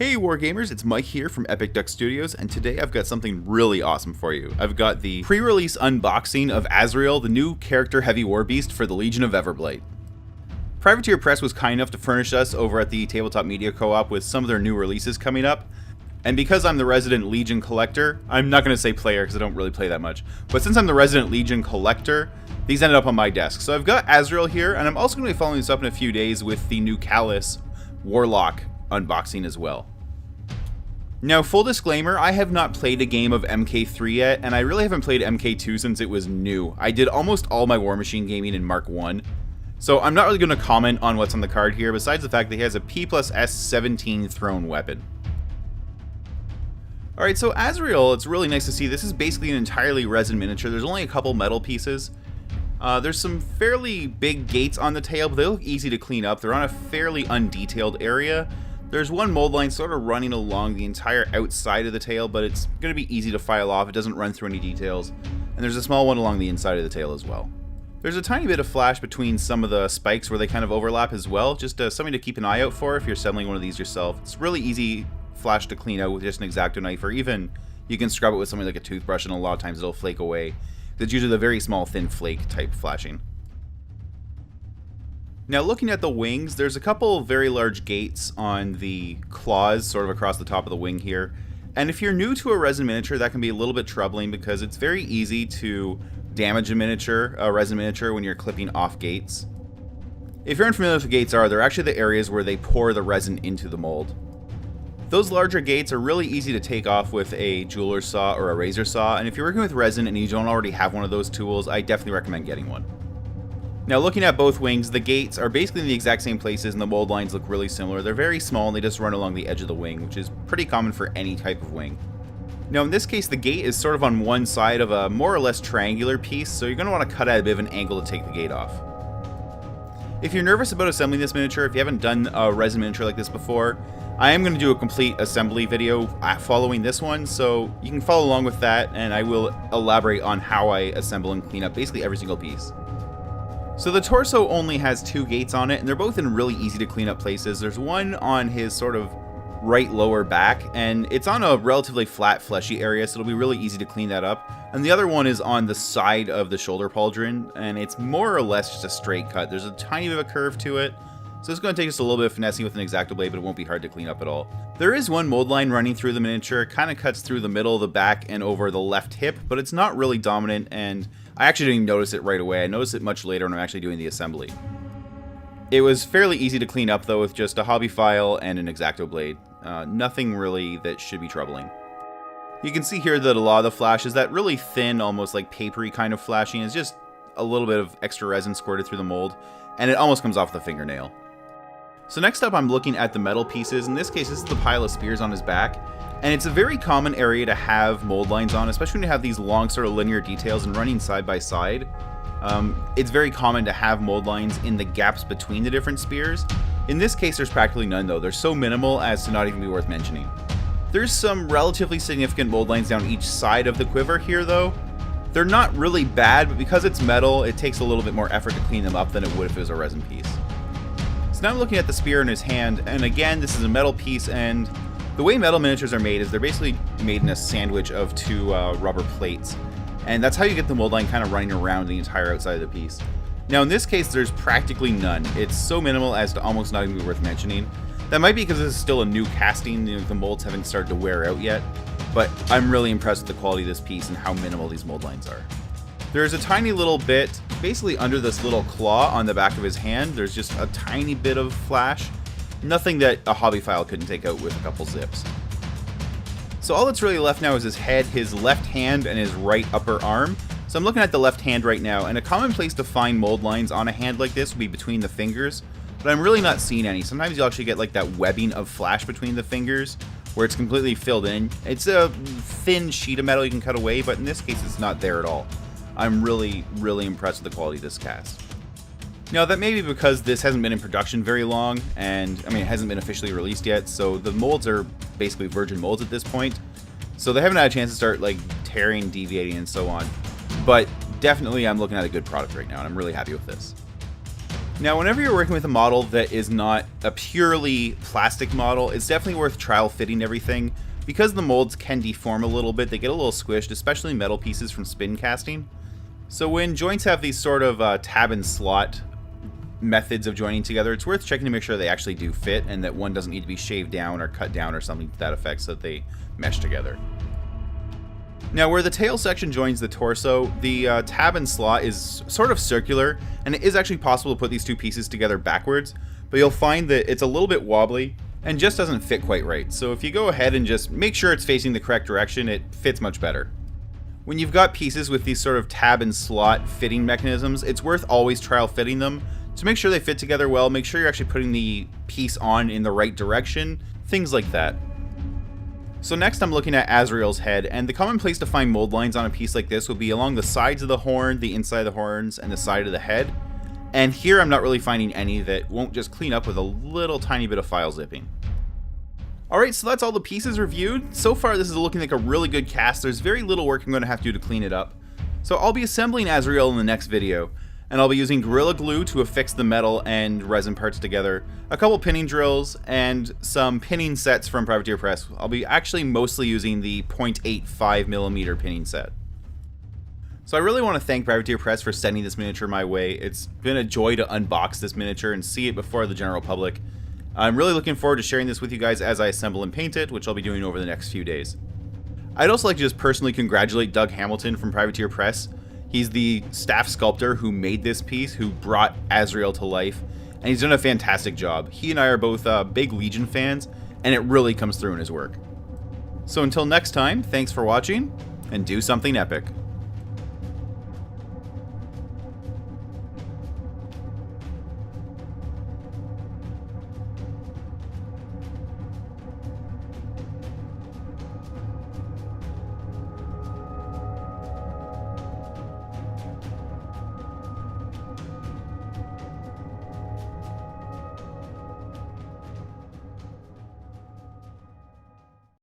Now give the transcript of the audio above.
Hey Wargamers, it's Mike here from Epic Duck Studios, and today I've got something really awesome for you. I've got the pre-release unboxing of Azrael, the new character heavy war beast for the Legion of Everblight. Privateer Press was kind enough to furnish us over at the Tabletop Media Co-op with some of their new releases coming up. And because I'm the resident Legion collector, I'm not going to say player because I don't really play that much, but since I'm the resident Legion collector, these ended up on my desk. So I've got Azrael here, and I'm also going to be following this up in a few days with the new Callus Warlock unboxing as well. Now, full disclaimer, I have not played a game of MK3 yet, and I really haven't played MK2 since it was new. I did almost all my War Machine gaming in Mark 1, so I'm not really going to comment on what's on the card here, besides the fact that he has a P+S 17 thrown weapon. Alright, so Azrael, it's really nice to see. This is basically an entirely resin miniature. There's only a couple metal pieces. There's some fairly big gates on the tail, but they look easy to clean up. They're on a fairly undetailed area. There's one mold line sort of running along the entire outside of the tail, but it's going to be easy to file off. It doesn't run through any details. And there's a small one along the inside of the tail as well. There's a tiny bit of flash between some of the spikes where they kind of overlap as well. Just something to keep an eye out for if you're assembling one of these yourself. It's really easy flash to clean out with just an X-Acto knife, or even you can scrub it with something like a toothbrush, and a lot of times it'll flake away. It's usually the very small, thin flake type flashing. Now, looking at the wings, there's a couple very large gates on the claws sort of across the top of the wing here. And if you're new to a resin miniature, that can be a little bit troubling because it's very easy to damage a resin miniature, when you're clipping off gates. If you're unfamiliar with what gates are, they're actually the areas where they pour the resin into the mold. Those larger gates are really easy to take off with a jeweler's saw or a razor saw, and if you're working with resin and you don't already have one of those tools, I definitely recommend getting one. Now, looking at both wings, the gates are basically in the exact same places and the mold lines look really similar. They're very small and they just run along the edge of the wing, which is pretty common for any type of wing. Now, in this case, the gate is sort of on one side of a more or less triangular piece, so you're going to want to cut at a bit of an angle to take the gate off. If you're nervous about assembling this miniature, if you haven't done a resin miniature like this before, I am going to do a complete assembly video following this one, so you can follow along with that, and I will elaborate on how I assemble and clean up basically every single piece. So the torso only has two gates on it, and they're both in really easy to clean up places. There's one on his sort of right lower back, and it's on a relatively flat, fleshy area, so it'll be really easy to clean that up. And the other one is on the side of the shoulder pauldron, and it's more or less just a straight cut. There's a tiny bit of a curve to it, so it's going to take just a little bit of finessing with an X-Acto blade, but it won't be hard to clean up at all. There is one mold line running through the miniature. It kind of cuts through the middle of the back and over the left hip, but it's not really dominant, and I actually didn't even notice it right away. I noticed it much later when I'm actually doing the assembly. It was fairly easy to clean up, though, with just a hobby file and an X-Acto blade. Nothing really that should be troubling. You can see here that a lot of the flash is that really thin, almost like papery kind of flashing. It's just a little bit of extra resin squirted through the mold, and it almost comes off the fingernail. So next up, I'm looking at the metal pieces. In this case, this is the pile of spears on his back, and it's a very common area to have mold lines on, especially when you have these long sort of linear details and running side by side. It's very common to have mold lines in the gaps between the different spears. In this case, there's practically none though. They're so minimal as to not even be worth mentioning. There's some relatively significant mold lines down each side of the quiver here though. They're not really bad, but because it's metal, it takes a little bit more effort to clean them up than it would if it was a resin piece. So now I'm looking at the spear in his hand, and again, this is a metal piece, and the way metal miniatures are made is they're basically made in a sandwich of two rubber plates. And that's how you get the mold line kind of running around the entire outside of the piece. Now in this case, there's practically none. It's so minimal as to almost not even be worth mentioning. That might be because this is still a new casting, the molds haven't started to wear out yet, but I'm really impressed with the quality of this piece and how minimal these mold lines are. There's a tiny little bit, basically under this little claw on the back of his hand, there's just a tiny bit of flash. Nothing that a hobby file couldn't take out with a couple zips. So all that's really left now is his head, his left hand, and his right upper arm. So I'm looking at the left hand right now, and a common place to find mold lines on a hand like this would be between the fingers, but I'm really not seeing any. Sometimes you'll actually get like that webbing of flash between the fingers, where it's completely filled in. It's a thin sheet of metal you can cut away, but in this case it's not there at all. I'm really, really impressed with the quality of this cast. Now, that may be because this hasn't been in production very long, and, I mean, it hasn't been officially released yet, so the molds are basically virgin molds at this point. So they haven't had a chance to start, like, tearing, deviating, and so on. But definitely I'm looking at a good product right now, and I'm really happy with this. Now, whenever you're working with a model that is not a purely plastic model, it's definitely worth trial fitting everything. Because the molds can deform a little bit, they get a little squished, especially metal pieces from spin casting. So when joints have these sort of tab and slot methods of joining together, it's worth checking to make sure they actually do fit and that one doesn't need to be shaved down or cut down or something to that effect so that they mesh together. Now, where the tail section joins the torso, the tab and slot is sort of circular, and it is actually possible to put these two pieces together backwards, but you'll find that it's a little bit wobbly and just doesn't fit quite right. So if you go ahead and just make sure it's facing the correct direction, it fits much better. When you've got pieces with these sort of tab and slot fitting mechanisms, it's worth always trial fitting them to make sure they fit together well, make sure you're actually putting the piece on in the right direction, things like that. So next I'm looking at Azrael's head, and the common place to find mold lines on a piece like this would be along the sides of the horn, the inside of the horns, and the side of the head. And here I'm not really finding any that won't just clean up with a little tiny bit of file zipping. Alright, so that's all the pieces reviewed. So far this is looking like a really good cast. There's very little work I'm going to have to do to clean it up. So I'll be assembling Azrael in the next video, and I'll be using Gorilla Glue to affix the metal and resin parts together, a couple pinning drills, and some pinning sets from Privateer Press. I'll be actually mostly using the 0.85mm pinning set. So I really want to thank Privateer Press for sending this miniature my way. It's been a joy to unbox this miniature and see it before the general public. I'm really looking forward to sharing this with you guys as I assemble and paint it, which I'll be doing over the next few days. I'd also like to just personally congratulate Doug Hamilton from Privateer Press. He's the staff sculptor who made this piece, who brought Azrael to life, and he's done a fantastic job. He and I are both big Legion fans, and it really comes through in his work. So until next time, thanks for watching, and do something epic.